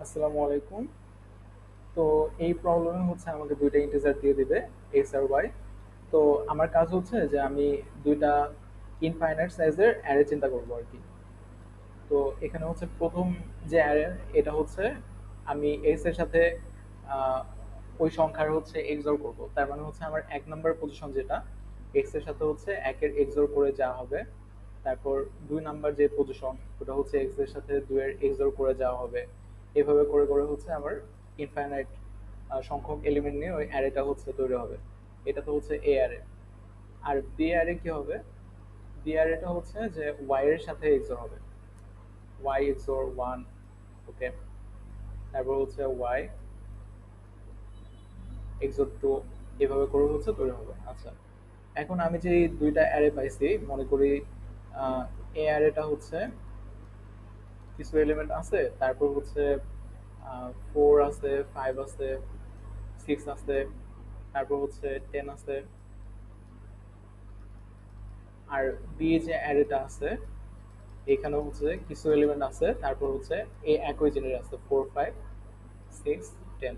আসসালামু আলাইকুম। তো এই প্রবলেমে হচ্ছে আমাকে দুইটা ইন্টিজার দিয়ে দিবে, এক্স আর ওয়াই। তো আমার কাজ হচ্ছে যে আমি দুইটা ইনফাইনাইট সাইজের অ্যারে চিন্তা করবো আর কি। তো এখানে হচ্ছে প্রথম যে অ্যারে, এটা হচ্ছে আমি এক্স এর সাথে আহ, ওই সংখ্যার হচ্ছে এক্সঅর করব। তার মানে হচ্ছে আমার এক নাম্বার পজিশন যেটা, এক্স এর সাথে হচ্ছে একের এক্সঅর করে যা হবে। তারপর দুই নাম্বার যে পজিশন, ওটা হচ্ছে এক্স এর সাথে দুইয়ের এক্সঅর করে যাওয়া হবে। এভাবে করে করে হচ্ছে আমার ইনফাইনাইট সংখ্যক এলিমেন্ট নিয়ে ওই অ্যারেটা হচ্ছে তৈরি হবে। এটা তো হচ্ছে এ অ্যারে। আর বি অ্যারে কি হবে? বি অ্যারেটা হচ্ছে যে ওয়াই এর সাথে এক্সঅর হবে। Y XOR one. ওকে। তারপর হচ্ছে ওয়াই এক্সঅর টু। এভাবে করে হচ্ছে তৈরি হবে। আচ্ছা, এখন আমি যে এই দুইটা অ্যারে পাইছি, মনে করি এ অ্যারেটা হচ্ছে কিছু এলিমেন্ট আছে, তারপর হচ্ছে 4 আছে, 5 আছে, 6 আছে, তারপর হচ্ছে 10 আছে। আর বি যে অ্যারেটা আছে, এখানে হচ্ছে কিছু এলিমেন্ট আছে, তারপর হচ্ছে এই একই জিনিস আছে, 4 5 6 10।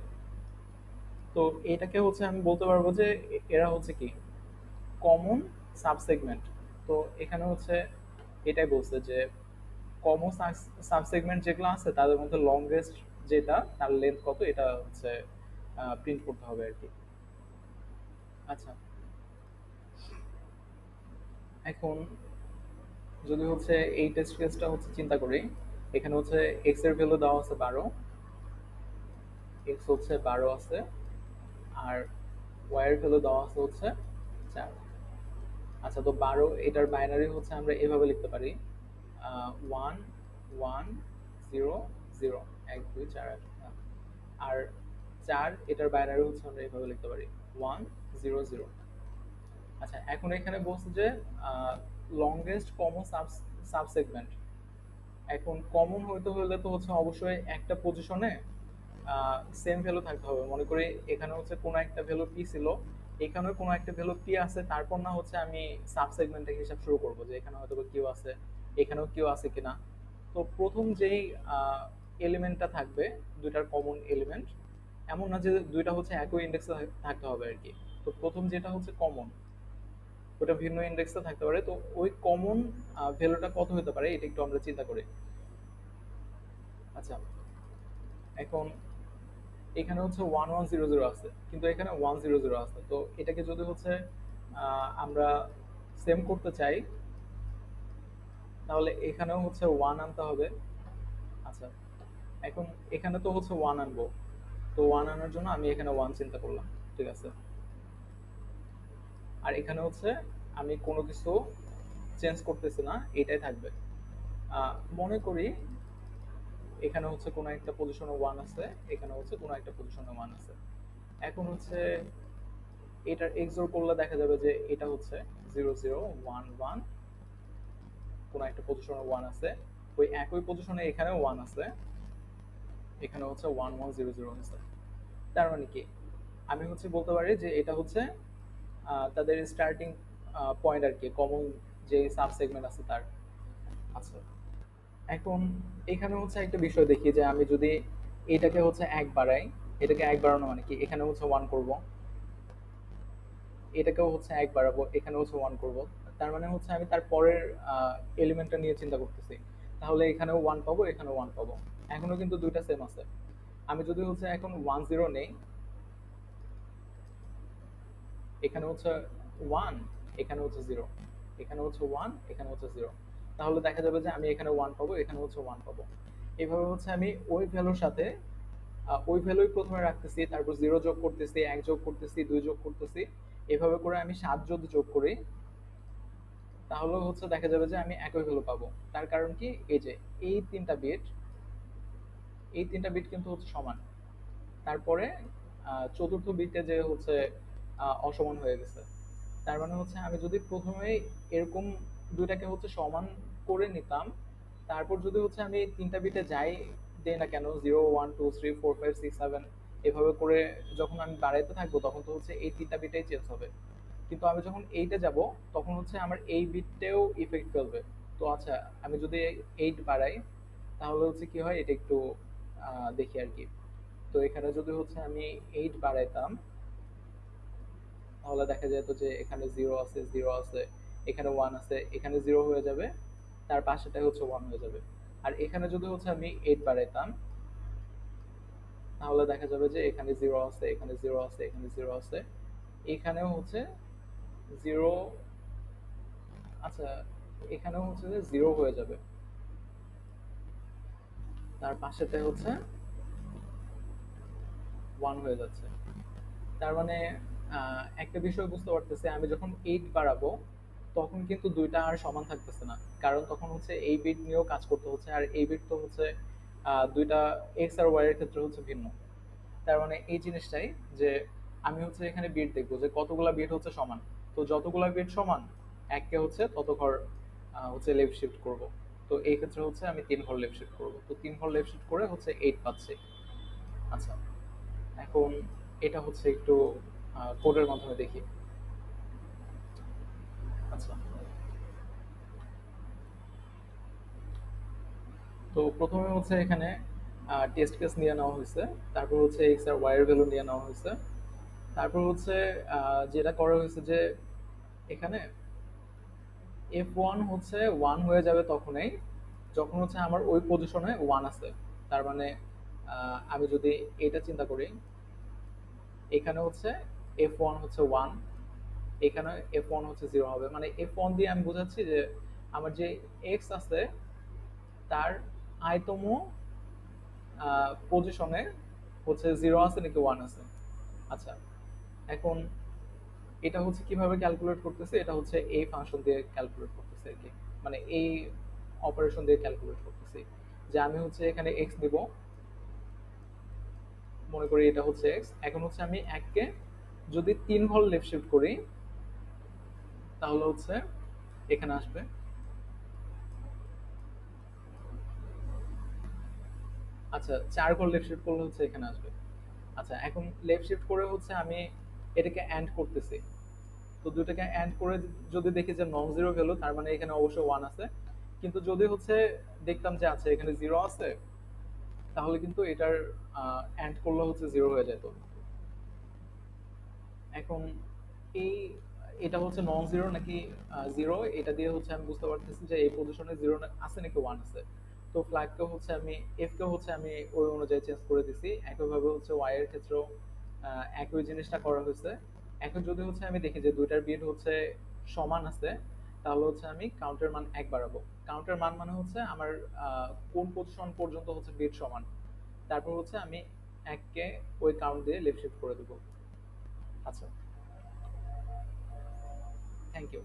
তো এটাকে হচ্ছে আমি বলতে পারবো যে এরা হচ্ছে কি কমন সাবসেগমেন্ট। তো এখানে হচ্ছে এটাই বলছে যে কমন সাবসেগমেন্ট যেগুলো আছে তাদের মধ্যে লংগেস্ট যেটা, তার লেন্থ কত, এটা হচ্ছে প্রিন্ট করতে হবে আর কি। আচ্ছা, এখন যদি হচ্ছে এই টেস্ট কেসটা হচ্ছে চিন্তা করি, এখানে হচ্ছে এক্স এর ভ্যালু দেওয়া আছে 12, এক্স হচ্ছে 12 আছে। আর ওয়াই এর ভ্যালু দেওয়া আছে হচ্ছে 4। আচ্ছা, তো 12 এটার বাইনারি হচ্ছে আমরা এভাবে লিখতে পারি, 1 1 0 0, 1 2 4 আর 4 এটার বাইনারি হচ্ছে আমরা এভাবে লিখতে পারি, 1 0 0। আচ্ছা, এখন এখানে বলছে যে লংগেস্ট কমন সাবসেগমেন্ট। এখন কমন হইতে হলে তো হচ্ছে অবশ্যই একটা পজিশনে সেম ভ্যালু থাকতে হবে। মনে করি এখানে হচ্ছে কোনো একটা ভ্যালু পি ছিল, এখানেও কোনো একটা ভ্যালু পি আছে, তারপর না হচ্ছে আমি সাব সেগমেন্টের হিসাব শুরু করবো যে এখানে হয়তো কিউ আছে, এখানেও কিউ আছে কিনা। তো প্রথম যেই এলিমেন্টটা থাকবে, দুইটার কমন এলিমেন্ট, এমন না যে দুইটা হচ্ছে একই ইন্ডেক্সে থাকতে হবে আর কি। তো প্রথম যেটা হচ্ছে কমন, ওটা ভিন্ন ইন্ডেক্সে থাকতে পারে। তো ওই কমন ভ্যালুটা কত হতে পারে এটা একটু আমরা চিন্তা করি। আচ্ছা, এখন এখানে হচ্ছে 1 1 0 0 আছে, কিন্তু এখানে 1 0 0 আছে। তো এটাকে যদি হচ্ছে আমরা সেম করতে চাই, তাহলে এখানেও হচ্ছে ওয়ান আনতে হবে। আচ্ছা, এখন এখানে তো হচ্ছে ওয়ান আনবো। তো ওয়ান আনার জন্য আমি এখানে ওয়ান চিন্তা করলাম, ঠিক আছে। আর এখানে হচ্ছে আমি কোনো কিছু চেঞ্জ করতেছি না, এটাই থাকবে। মনে করি এখানে হচ্ছে কোনো একটা পজিশনে ওয়ান আছে, এখানে হচ্ছে কোনো একটা পজিশনে ওয়ান আছে। এখন হচ্ছে এটার এক্সোর করলে দেখা যাবে যে এটা হচ্ছে 0 0 1 1, কোনো একটা পজিশনে ওয়ান আছে। ওই একই পজিশনে এখানে ওয়ান আছে, এখানে হচ্ছে 1 1 0 0 আছে। তার মানে কি, আমি হচ্ছে বলতে পারি যে এটা হচ্ছে তাদের স্টার্টিং পয়েন্ট আর কি, কমন যে সাব সেগমেন্ট আছে তার। আচ্ছা, এখন এখানে হচ্ছে একটা বিষয় দেখি যে আমি যদি এটাকে হচ্ছে এক বাড়াই, এটাকে এক বাড়ানো মানে কি, এখানে হচ্ছে ওয়ান করব, এটাকেও হচ্ছে এক বাড়াবো, এখানে হচ্ছে ওয়ান করব। তার মানে হচ্ছে আমি তার পরের এলিমেন্টটা নিয়ে চিন্তা করতেছি। তাহলে এখানেও ওয়ান পাবো, এখানেও ওয়ান পাবো। এখনো কিন্তু দুইটা সেম আছে। আমি যদি হচ্ছে এখন 1 0 নেই, এখানে হচ্ছে ওয়ান, এখানে হচ্ছে জিরো, এখানে হচ্ছে ওয়ান, এখানে হচ্ছে জিরো, তাহলে দেখা যাবে যে আমি এখানে ওয়ান পাবো, এখানে হচ্ছে ওয়ান পাবো। এইভাবে হচ্ছে আমি ওই ভ্যালুর সাথে ওই ভ্যালুই প্রথমে রাখতেছি, তারপর জিরো যোগ করতেছি, এক যোগ করতেছি, দুই যোগ করতেছি। এভাবে করে আমি 7 যদি যোগ করি, তাহলে হচ্ছে দেখা যাবে যে আমি একই ভ্যালু পাবো। তার কারণ কি, এই যে এই তিনটা বিট, এই তিনটা বিট কিন্তু হচ্ছে সমান। তারপরে চতুর্থ বিটে যে হচ্ছে অসমান হয়ে গেছে। তার মানে হচ্ছে আমি যদি প্রথমেই এরকম দুইটাকে হচ্ছে সমান করে নিতাম, তারপর যদি হচ্ছে আমি তিনটা বিটে যাই দেই না কেন, 0 1 2 3 4 5 6 7, এভাবে করে যখন আমি বাড়াইতে থাকবো, তখন তো হচ্ছে এই তিনটা বিটেই চেঞ্জ হবে। কিন্তু আমি যখন এইটে যাব, তখন হচ্ছে আমার এই বিটটাও ইফেক্ট ফেলবে। তো আচ্ছা, আমি যদি 8 বাড়াই, তাহলে হচ্ছে কি হয়, এটা একটু দেখি আর কি। তো এখানে যদি হচ্ছে আমি 8 বাড়াইতাম, তাহলে দেখা যেত যে এখানে জিরো আছে, জিরো আছে, এখানে ওয়ান আছে, এখানে জিরো হয়ে যাবে, তার পাশেটাই হচ্ছে ওয়ান হয়ে যাবে। আর এখানে যদি হচ্ছে আমি 8 বাড়াইতাম, তাহলে দেখা যাবে যে এখানে জিরো আছে, এখানে জিরো আছে, এখানে জিরো আছে, এখানেও হচ্ছে জিরো। আচ্ছা, এখানেও হচ্ছে যে জিরো হয়ে যাবে, তার পাশেতে হচ্ছে ওয়ান হয়ে যাচ্ছে। তার মানে একটা বিষয় বুঝতে পারতেছি, আমি যখন 8 বাড়াবো তখন কিন্তু দুইটা আর সমান থাকতেছে না, কারণ তখন হচ্ছে এই বিট নিয়েও কাজ করতে হচ্ছে, আর এই বিট তো হচ্ছে দুইটা এক্স আর ওয়াই এর ক্ষেত্রে হচ্ছে ভিন্ন। তার মানে এই জিনিসটাই যে আমি হচ্ছে এখানে বিট দেখবো যে কতগুলা বিট হচ্ছে সমান। তো যতগুলা বিট সমান, এককে হচ্ছে তত ঘর হচ্ছে লেফট শিফট করব। তো এই ক্ষেত্রে হচ্ছে আমি 3 ঘর লেফট শিফট করবো, তো 3 ঘর লেফট শিফট করে হচ্ছে 8 পাচ্ছি। আচ্ছা, এখন এটা হচ্ছে একটু কোডের মাধ্যমে দেখি। আচ্ছা, তো প্রথমে হচ্ছে এখানে টেস্ট কেস নিয়ে নেওয়া হয়েছে, তারপর হচ্ছে এক্স আর ওয়াই এর ভ্যালু নিয়ে নেওয়া হয়েছে, তারপর হচ্ছে যেটা করা হয়েছে যে এখানে এফ ওয়ান হচ্ছে ওয়ান হয়ে যাবে তখনই যখন হচ্ছে আমার ওই পজিশনে ওয়ান আছে। তার মানে আমি যদি এটা চিন্তা করি, এখানে হচ্ছে এফ ওয়ান হচ্ছে ওয়ান, এখানে এফ ওয়ান হচ্ছে জিরো হবে। মানে এফ ওয়ান দিয়ে আমি বোঝাচ্ছি যে আমার যে এক্স আছে তার আয়তম পজিশনে হচ্ছে জিরো আছে নাকি ওয়ান আছে। আচ্ছা, এখন এটা হচ্ছে কিভাবে ক্যালকুলেট করতেছে, এটা হচ্ছে এই ফাংশন দিয়ে ক্যালকুলেট করতেছে আর কি, মানে এই অপারেশন দিয়ে ক্যালকুলেট করতেছি। যে আমি হচ্ছে এখানে এক্স দিব, মনে করি এটা হচ্ছে এক্স, এখন হচ্ছে আমি এককে যদি 3 ঘর লেফট শিফট করি তাহলে হচ্ছে এখানে আসবে। আচ্ছা, 4 ঘর লেফট শিফট করলে হচ্ছে এখানে আসবে। আচ্ছা, এখন লেফট শিফট করে হচ্ছে আমি এটাকে অ্যান্ড করতেছি। তো দুটাকে অ্যান্ড করে যদি দেখি যে নন জিরো ভ্যালু, তার মানে এখানে অবশ্যই ওয়ান আছে। কিন্তু যদি হচ্ছে দেখতাম যে আচ্ছা এখানে জিরো আছে, তাহলে কিন্তু এটার অ্যান্ড করলে হচ্ছে জিরো হয়ে যেত। এখন এই এটা হচ্ছে নন জিরো নাকি জিরো, এটা দিয়ে হচ্ছে আমি বুঝতে পারতেছি যে এই পজিশনে জিরো আছে নাকি ওয়ান আছে। তো ফ্ল্যাগকে হচ্ছে আমি এফ কে হচ্ছে আমি ওই অনুযায়ী চেঞ্জ করে দিছি। একইভাবে হচ্ছে ওয়াই এর ক্ষেত্রেও একই জিনিসটা করা হয়েছে। এখন যদি হচ্ছে আমি দেখি যে দুইটার বিট হচ্ছে সমান আছে, তাহলে হচ্ছে আমি কাউন্টের মান এক বাড়াবো। কাউন্টের মান মানে হচ্ছে আমার কোন পজিশন পর্যন্ত হচ্ছে বিট সমান, তারপর হচ্ছে আমি এককে ওই কাউন্ট দিয়ে লেফট শিফট করে দেবো। আচ্ছা, থ্যাংক ইউ।